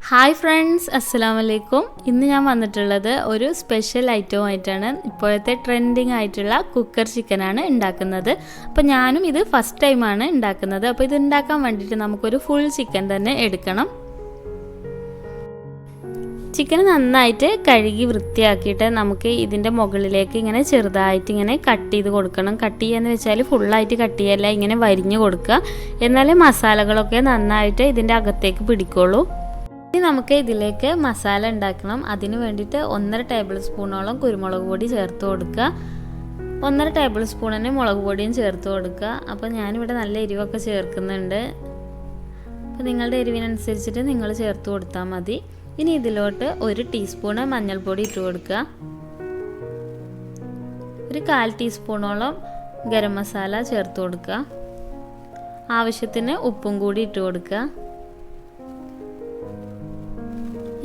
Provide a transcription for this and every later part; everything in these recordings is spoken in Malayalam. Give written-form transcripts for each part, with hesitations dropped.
ഹായ് ഫ്രണ്ട്സ്, അസ്സലാമു അലൈക്കും. ഇന്ന് ഞാൻ വന്നിട്ടുള്ളത് ഒരു സ്പെഷ്യൽ ഐറ്റവുമായിട്ടാണ്. ഇപ്പോഴത്തെ ട്രെൻഡിങ് ആയിട്ടുള്ള കുക്കർ ചിക്കനാണ് ഉണ്ടാക്കുന്നത്. അപ്പോൾ ഞാനും ഇത് ഫസ്റ്റ് ടൈമാണ് ഉണ്ടാക്കുന്നത്. അപ്പോൾ ഇത് ഉണ്ടാക്കാൻ വേണ്ടിയിട്ട് നമുക്കൊരു ഫുൾ ചിക്കൻ തന്നെ എടുക്കണം. ചിക്കൻ നന്നായിട്ട് കഴുകി വൃത്തിയാക്കിയിട്ട് നമുക്ക് ഇതിൻ്റെ മുകളിലേക്ക് ഇങ്ങനെ ചെറുതായിട്ട് ഇങ്ങനെ കട്ട് ചെയ്ത് കൊടുക്കണം. കട്ട് ചെയ്യാന്ന് വെച്ചാൽ ഫുള്ളായിട്ട് കട്ട് ചെയ്യല്ല, ഇങ്ങനെ വരിഞ്ഞ് കൊടുക്കുക. എന്നാലേ മസാലകളൊക്കെ നന്നായിട്ട് ഇതിൻ്റെ അകത്തേക്ക് പിടിക്കുള്ളൂ. ഇനി നമുക്ക് ഇതിലേക്ക് മസാല ഉണ്ടാക്കണം. അതിന് വേണ്ടിയിട്ട് 1.5 ടേബിൾ സ്പൂണോളം കുരുമുളക് പൊടി ചേർത്ത് കൊടുക്കുക. 1.5 ടേബിൾ സ്പൂൺ തന്നെ മുളക് പൊടിയും ചേർത്ത് കൊടുക്കുക. അപ്പോൾ ഞാനിവിടെ നല്ല എരിവൊക്കെ ചേർക്കുന്നുണ്ട്. അപ്പോൾ നിങ്ങളുടെ എരിവിനനുസരിച്ചിട്ട് നിങ്ങൾ ചേർത്ത് കൊടുത്താൽ മതി. ഇനി ഇതിലോട്ട് 1 ടീസ്പൂണ് മഞ്ഞൾപ്പൊടി ഇട്ട് കൊടുക്കുക. 1/4 ടീസ്പൂണോളം ഗരം മസാല ചേർത്ത് കൊടുക്കുക. ആവശ്യത്തിന് ഉപ്പും കൂടി ഇട്ട് കൊടുക്കുക.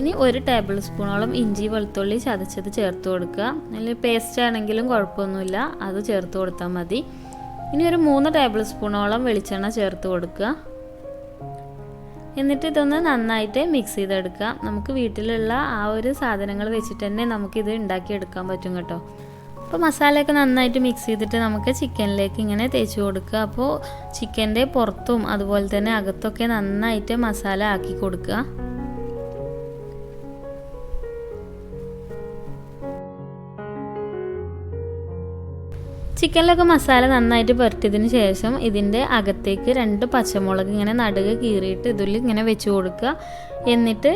ഇനി 1 ടേബിൾ സ്പൂണോളം ഇഞ്ചി വെളുത്തുള്ളി ചതച്ചത് ചേർത്ത് കൊടുക്കുക. അല്ലെങ്കിൽ പേസ്റ്റ് ആണെങ്കിലും കുഴപ്പമൊന്നുമില്ല, അത് ചേർത്ത് കൊടുത്താൽ മതി. ഇനി 3 ടേബിൾ സ്പൂണോളം വെളിച്ചെണ്ണ ചേർത്ത് കൊടുക്കുക. എന്നിട്ട് ഇതൊന്ന് നന്നായിട്ട് മിക്സ് ചെയ്തെടുക്കുക. നമുക്ക് വീട്ടിലുള്ള ആ ഒരു സാധനങ്ങൾ വെച്ചിട്ട് തന്നെ നമുക്കിത് ഉണ്ടാക്കിയെടുക്കാൻ പറ്റും കേട്ടോ. അപ്പോൾ മസാലയൊക്കെ നന്നായിട്ട് മിക്സ് ചെയ്തിട്ട് നമുക്ക് ചിക്കനിലേക്ക് ഇങ്ങനെ തേച്ച് കൊടുക്കുക. അപ്പോൾ ചിക്കൻ്റെ പുറത്തും അതുപോലെ തന്നെ അകത്തൊക്കെ നന്നായിട്ട് മസാല ആക്കി കൊടുക്കുക. ചിക്കനിലൊക്കെ മസാല നന്നായിട്ട് പുരട്ടിയതിന് ശേഷം ഇതിൻ്റെ അകത്തേക്ക് 2 പച്ചമുളക് ഇങ്ങനെ നടുകെ കീറിയിട്ട് ഇതിൽ ഇങ്ങനെ വെച്ച് കൊടുക്കുക. എന്നിട്ട്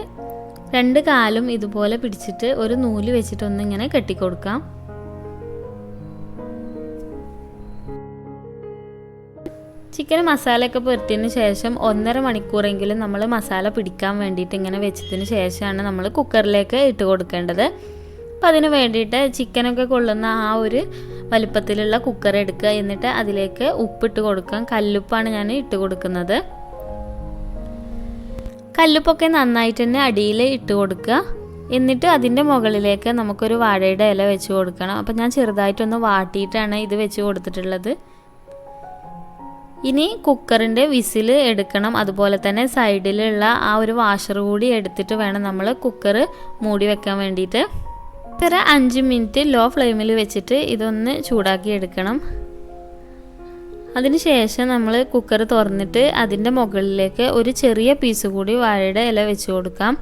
2 കാലും ഇതുപോലെ പിടിച്ചിട്ട് ഒരു നൂല് വെച്ചിട്ടൊന്ന് ഇങ്ങനെ കെട്ടിക്കൊടുക്കാം. ചിക്കൻ മസാലയൊക്കെ പുരട്ടിയതിന് ശേഷം 1.5 മണിക്കൂറെങ്കിലും നമ്മൾ മസാല പിടിക്കാൻ വേണ്ടിയിട്ട് ഇങ്ങനെ വെച്ചതിന് ശേഷമാണ് നമ്മൾ കുക്കറിലേക്ക് ഇട്ട് കൊടുക്കേണ്ടത്. അപ്പോൾ അതിന് വേണ്ടിയിട്ട് ചിക്കനൊക്കെ കൊള്ളുന്ന ആ ഒരു വലിപ്പത്തിലുള്ള കുക്കർ എടുക്കുക. എന്നിട്ട് അതിലേക്ക് ഉപ്പിട്ട് കൊടുക്കാം. കല്ലുപ്പാണ് ഞാൻ ഇട്ട് കൊടുക്കുന്നത്. കല്ലുപ്പൊക്കെ നന്നായിട്ട് തന്നെ അടിയിൽ ഇട്ട് കൊടുക്കുക. എന്നിട്ട് അതിൻ്റെ മുകളിലേക്ക് നമുക്കൊരു വാഴയുടെ ഇല വെച്ച് കൊടുക്കണം. അപ്പോൾ ഞാൻ ചെറുതായിട്ടൊന്ന് വാട്ടിയിട്ടാണ് ഇത് വെച്ച് കൊടുത്തിട്ടുള്ളത്. ഇനി കുക്കറിൻ്റെ വിസിൽ എടുക്കണം. അതുപോലെ തന്നെ സൈഡിലുള്ള ആ ഒരു വാഷർ കൂടി എടുത്തിട്ട് വേണം നമ്മൾ കുക്കർ മൂടി വെക്കാൻ വേണ്ടിയിട്ട്. 5 മിനിറ്റ് ലോ ഫ്ലെയിമിൽ വെച്ചിട്ട് ഇതൊന്ന് ചൂടാക്കി എടുക്കണം. അതിനുശേഷം നമ്മൾ കുക്കർ തുറന്നിട്ട് അതിൻ്റെ മുകളിലേക്ക് ഒരു ചെറിയ പീസ് കൂടി വാഴയുടെ ഇല വെച്ച് കൊടുക്കാം.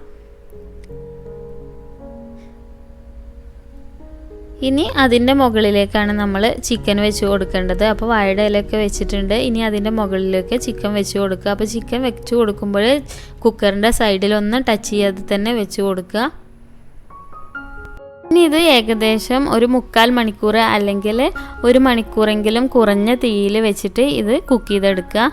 ഇനി അതിൻ്റെ മുകളിലേക്കാണ് നമ്മൾ ചിക്കൻ വെച്ച് കൊടുക്കേണ്ടത്. അപ്പോൾ വാഴയുടെ ഇലയൊക്കെ വെച്ചിട്ടുണ്ട്. ഇനി അതിൻ്റെ മുകളിലേക്ക് ചിക്കൻ വെച്ച് കൊടുക്കുക. അപ്പോൾ ചിക്കൻ വെച്ച് കൊടുക്കുമ്പോൾ കുക്കറിൻ്റെ സൈഡിലൊന്നും ടച്ച് ചെയ്യാതെ തന്നെ വെച്ച് കൊടുക്കുക. ഇനി ഇത് ഏകദേശം ഒരു 3/4 മണിക്കൂർ അല്ലെങ്കിൽ 1 മണിക്കൂറെങ്കിലും കുറഞ്ഞ തീയിൽ വെച്ചിട്ട് ഇത് കുക്ക് ചെയ്തെടുക്കുക.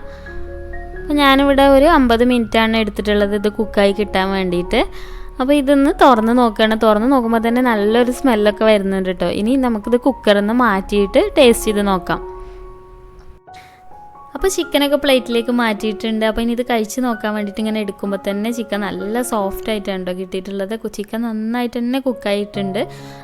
അപ്പോൾ ഞാനിവിടെ ഒരു 50 മിനിറ്റാണ് എടുത്തിട്ടുള്ളത് ഇത് കുക്കായി കിട്ടാൻ വേണ്ടിയിട്ട്. അപ്പോൾ ഇതൊന്ന് തുറന്ന് നോക്കുകയാണ്. തുറന്ന് നോക്കുമ്പോൾ തന്നെ നല്ലൊരു സ്മെല്ലൊക്കെ വരുന്നുണ്ട് കേട്ടോ. ഇനി നമുക്കിത് കുക്കറിൽ നിന്ന് മാറ്റിയിട്ട് ടേസ്റ്റ് ചെയ്ത് നോക്കാം. അപ്പോൾ ചിക്കനൊക്കെ പ്ലേറ്റിലേക്ക് മാറ്റിയിട്ടുണ്ട്. അപ്പോൾ ഇനി ഇത് കഴിച്ച് നോക്കാൻ വേണ്ടിയിട്ട് ഇങ്ങനെ എടുക്കുമ്പോൾ തന്നെ ചിക്കൻ നല്ല സോഫ്റ്റ് ആയിട്ടാണ് കിട്ടിയിട്ടുള്ളത്. ചിക്കൻ നന്നായിട്ട് തന്നെ കുക്കായിട്ടുണ്ട്.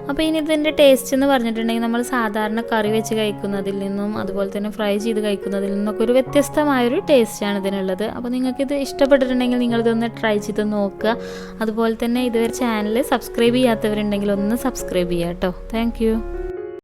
അപ്പോൾ ഇനി ഇതിൻ്റെ ടേസ്റ്റ് എന്ന് പറഞ്ഞിട്ടുണ്ടെങ്കിൽ നമ്മൾ സാധാരണ കറി വെച്ച് കഴിക്കുന്നതിൽ നിന്നും അതുപോലെ തന്നെ ഫ്രൈ ചെയ്ത് കഴിക്കുന്നതിൽ നിന്നൊക്കെ ഒരു വ്യത്യസ്തമായൊരു ടേസ്റ്റാണ് ഇതിനുള്ളത്. അപ്പോൾ നിങ്ങൾക്കിത് ഇഷ്ടപ്പെട്ടിട്ടുണ്ടെങ്കിൽ നിങ്ങളിതൊന്ന് ട്രൈ ചെയ്ത് നോക്കുക. അതുപോലെ തന്നെ ഇതുവരെ ചാനൽ സബ്സ്ക്രൈബ് ചെയ്യാത്തവരുണ്ടെങ്കിൽ ഒന്ന് സബ്സ്ക്രൈബ് ചെയ്യുക കേട്ടോ. താങ്ക്